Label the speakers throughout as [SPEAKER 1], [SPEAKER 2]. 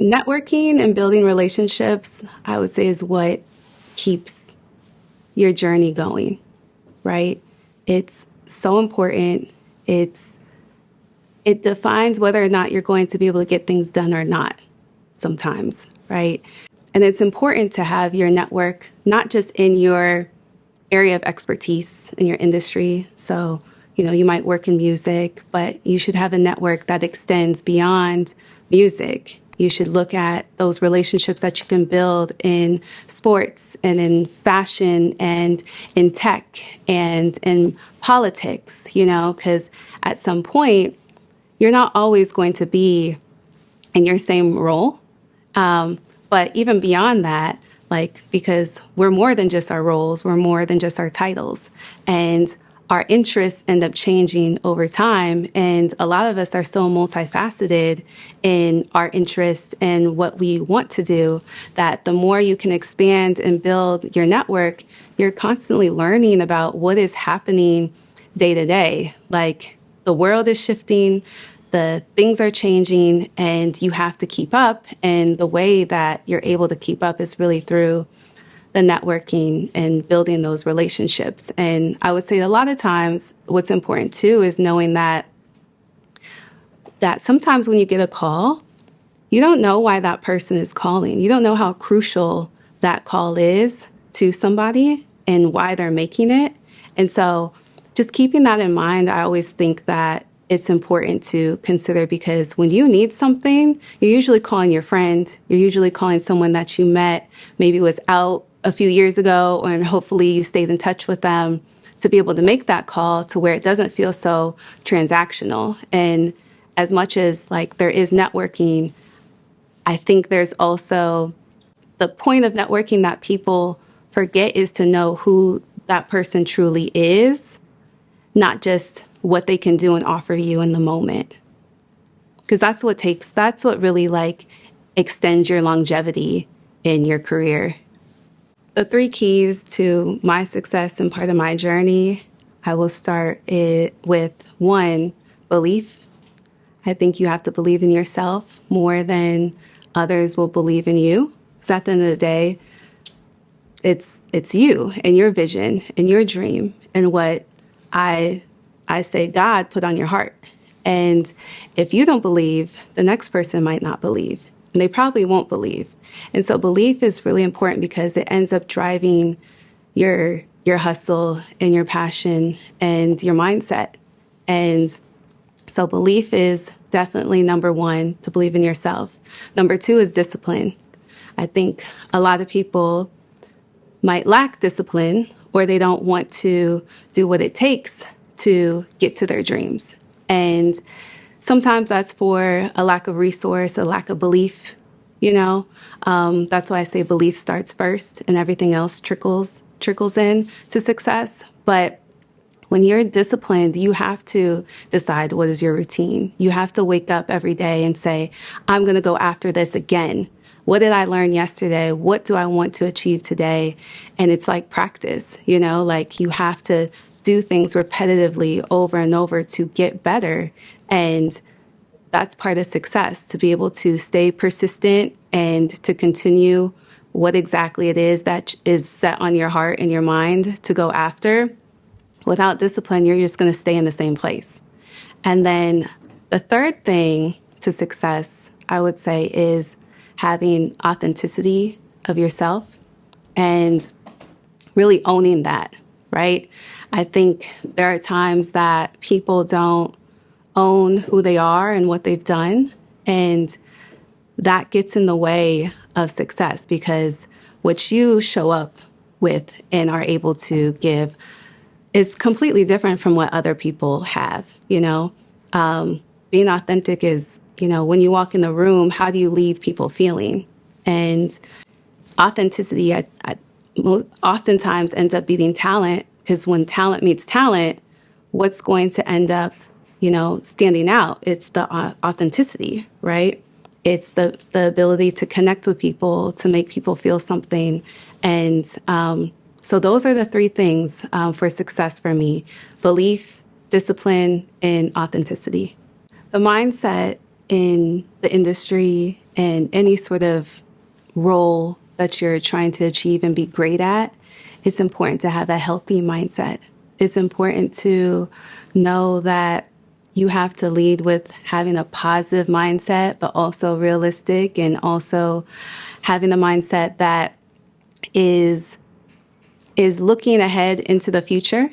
[SPEAKER 1] Networking and building relationships, I would say, is what keeps your journey going, right? It's so important. It defines whether or not you're going to be able to get things done or not sometimes, right? And it's important to have your network, not just in your area of expertise in your industry. So, you might work in music, but you should have a network that extends beyond music. You should look at those relationships that you can build in sports and in fashion and in tech and in politics, because at some point, you're not always going to be in your same role. But even beyond that, because we're more than just our roles, we're more than just our titles. And our interests end up changing over time. And a lot of us are so multifaceted in our interests and what we want to do that the more you can expand and build your network, you're constantly learning about what is happening day to day. Like the world is shifting, the things are changing, and you have to keep up. And the way that you're able to keep up is really through the networking and building those relationships. And I would say a lot of times what's important too is knowing that sometimes when you get a call, you don't know why that person is calling. You don't know how crucial that call is to somebody and why they're making it. And so just keeping that in mind, I always think that it's important to consider, because when you need something, you're usually calling your friend. You're usually calling someone that you met, maybe was out a few years ago, and hopefully you stayed in touch with them to be able to make that call to where it doesn't feel so transactional. And as much as there is networking, I think there's also the point of networking that people forget is to know who that person truly is, not just what they can do and offer you in the moment. Because that's what really extends your longevity in your career. The 3 keys to my success and part of my journey, I will start it with 1, belief. I think you have to believe in yourself more than others will believe in you. Because at the end of the day, it's you and your vision and your dream and what I say God put on your heart. And if you don't believe, the next person might not believe, and they probably won't believe. And so belief is really important because it ends up driving your hustle and your passion and your mindset. And so belief is definitely number 1, to believe in yourself. Number 2 is discipline. I think a lot of people might lack discipline, or they don't want to do what it takes to get to their dreams. And sometimes that's for a lack of resource, a lack of belief, That's why I say belief starts first and everything else trickles in to success. But when you're disciplined, you have to decide what is your routine. You have to wake up every day and say, I'm going to go after this again. What did I learn yesterday? What do I want to achieve today? And it's like practice, you have to do things repetitively over and over to get better. And that's part of success, to be able to stay persistent and to continue what exactly it is that is set on your heart and your mind to go after. Without discipline, you're just going to stay in the same place. And then the third thing to success, I would say, is having authenticity of yourself and really owning that, right? I think there are times that people don't own who they are and what they've done, and that gets in the way of success, because what you show up with and are able to give is completely different from what other people have, Being authentic is, when you walk in the room, how do you leave people feeling? And authenticity oftentimes ends up beating talent, because when talent meets talent, what's going to end up, standing out? It's the authenticity, right? It's the ability to connect with people, to make people feel something. And so those are the 3 things for success for me: belief, discipline, and authenticity. The mindset in the industry in any sort of role that you're trying to achieve and be great at, it's important to have a healthy mindset. It's important to know that you have to lead with having a positive mindset, but also realistic, and also having a mindset that is looking ahead into the future.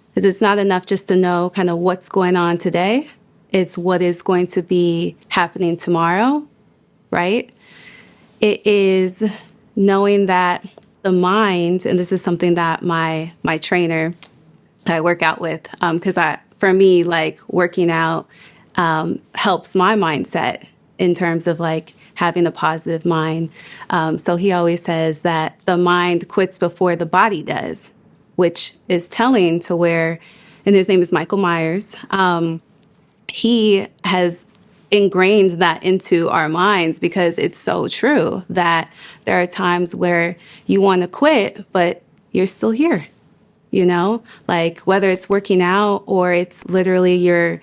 [SPEAKER 1] Because it's not enough just to know kind of what's going on today. It's what is going to be happening tomorrow, right? It is knowing that the mind, and this is something that my trainer that I work out with, because for me, like working out helps my mindset in terms of like having a positive mind. So he always says that the mind quits before the body does, which is telling to where, and his name is Michael Myers. He has ingrained that into our minds because it's so true that there are times where you want to quit, but you're still here, like whether it's working out or it's literally you're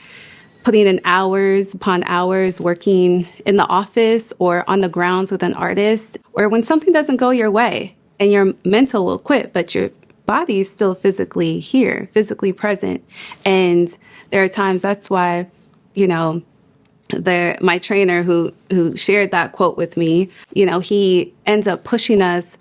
[SPEAKER 1] putting in hours upon hours working in the office or on the grounds with an artist, or when something doesn't go your way and your mental will quit, but your body is still physically here, physically present. And there are times that's why, my trainer who shared that quote with me, he ends up pushing us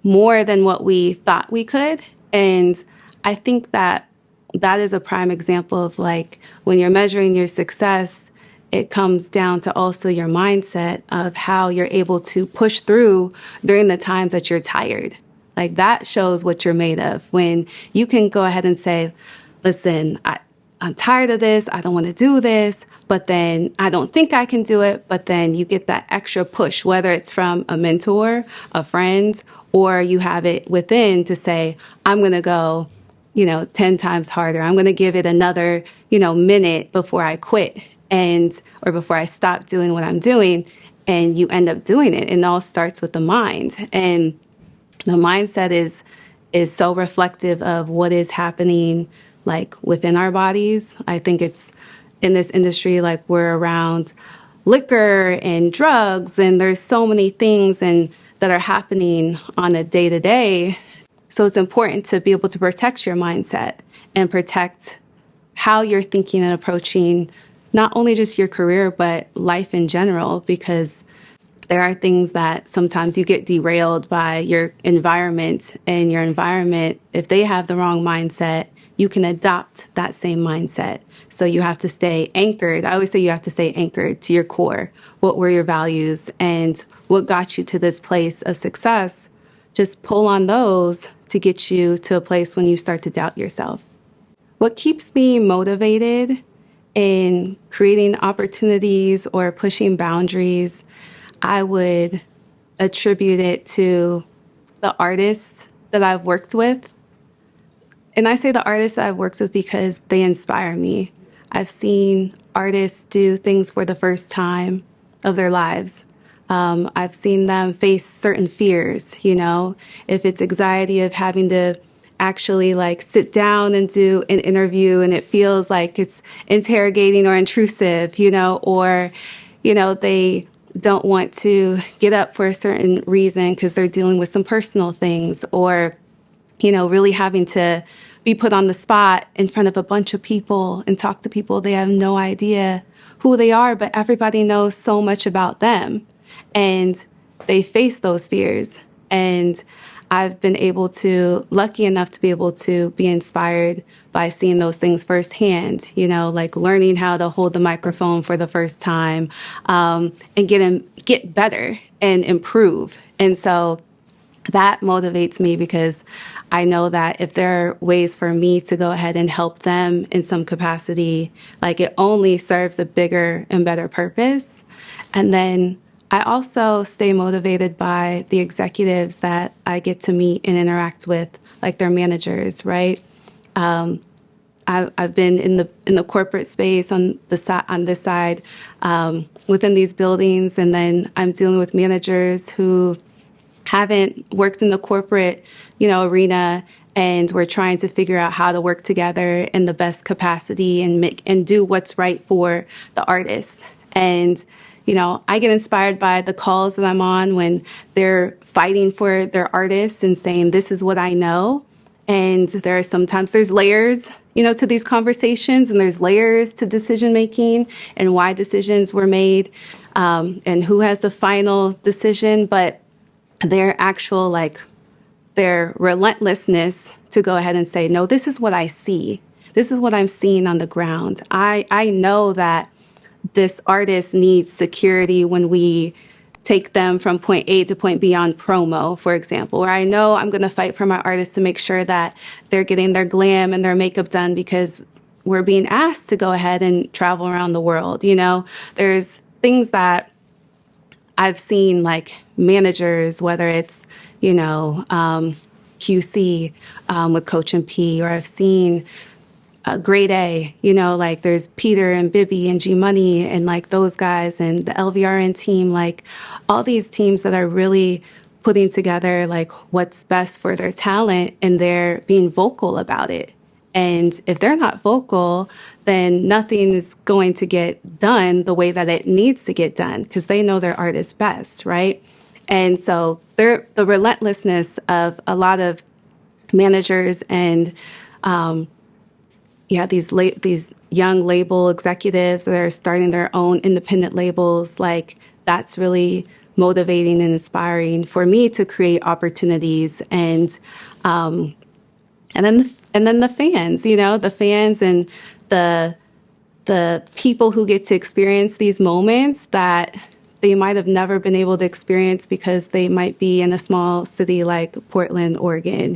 [SPEAKER 1] more than what we thought we could. And I think that is a prime example of like when you're measuring your success, it comes down to also your mindset of how you're able to push through during the times that you're tired. Like that shows what you're made of. When you can go ahead and say, listen, I'm tired of this. I don't want to do this, but then I don't think I can do it. But then you get that extra push, whether it's from a mentor, a friend, or you have it within to say, I'm going to go, 10 times harder. I'm going to give it another, minute before I quit or before I stop doing what I'm doing. And you end up doing it. And it all starts with the mind. And the mindset is so reflective of what is happening like within our bodies. I think it's in this industry, like we're around liquor and drugs, and there's so many things that are happening on a day to day. So it's important to be able to protect your mindset and protect how you're thinking and approaching not only just your career, but life in general, because there are things that sometimes you get derailed by your environment, and your environment, if they have the wrong mindset, you can adopt that same mindset. So you have to stay anchored. I always say you have to stay anchored to your core. What were your values and what got you to this place of success? Just pull on those to get you to a place when you start to doubt yourself. What keeps me motivated in creating opportunities or pushing boundaries, I would attribute it to the artists that I've worked with. And I say the artists that I've worked with because they inspire me. I've seen artists do things for the first time of their lives. I've seen them face certain fears, if it's anxiety of having to actually like sit down and do an interview and it feels like it's interrogating or intrusive, or, they don't want to get up for a certain reason because they're dealing with some personal things, or, really having to be put on the spot in front of a bunch of people and talk to people. They have no idea who they are, but everybody knows so much about them. And they face those fears. And I've been lucky enough to be able to be inspired by seeing those things firsthand, like learning how to hold the microphone for the first time, and get better and improve. And so that motivates me because I know that if there are ways for me to go ahead and help them in some capacity, like it only serves a bigger and better purpose. And then I also stay motivated by the executives that I get to meet and interact with, like their managers, right? I've been in the corporate space on this side within these buildings, and then I'm dealing with managers who haven't worked in the corporate, arena, and we're trying to figure out how to work together in the best capacity and do what's right for the artists. And I get inspired by the calls that I'm on when they're fighting for their artists and saying, this is what I know. And there are sometimes there's layers, to these conversations, and there's layers to decision making and why decisions were made, and who has the final decision. But their actual, their relentlessness to go ahead and say, no, this is what I see. This is what I'm seeing on the ground. I know that this artist needs security when we take them from point A to point B on promo, for example, where I know I'm going to fight for my artists to make sure that they're getting their glam and their makeup done because we're being asked to go ahead and travel around the world. There's things that I've seen, like managers, whether it's, QC with Coach and P, or I've seen grade A, like there's Peter and Bibby and G Money and like those guys and the LVRN team, like all these teams that are really putting together like what's best for their talent, and they're being vocal about it. And if they're not vocal, then nothing is going to get done the way that it needs to get done because they know their art is best, right? And so the relentlessness of a lot of managers and these young label executives that are starting their own independent labels, like that's really motivating and inspiring for me to create opportunities. And then the fans, the fans and the people who get to experience these moments that they might have never been able to experience because they might be in a small city like Portland, Oregon,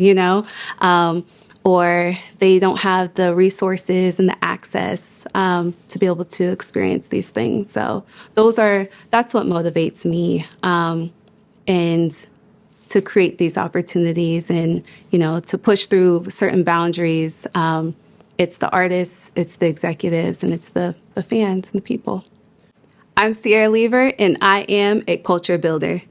[SPEAKER 1] or they don't have the resources and the access to be able to experience these things. So that's what motivates me, and to create these opportunities and, to push through certain boundaries. It's the artists, it's the executives, and it's the fans and the people. I'm Sierra Lever, and I am a culture builder.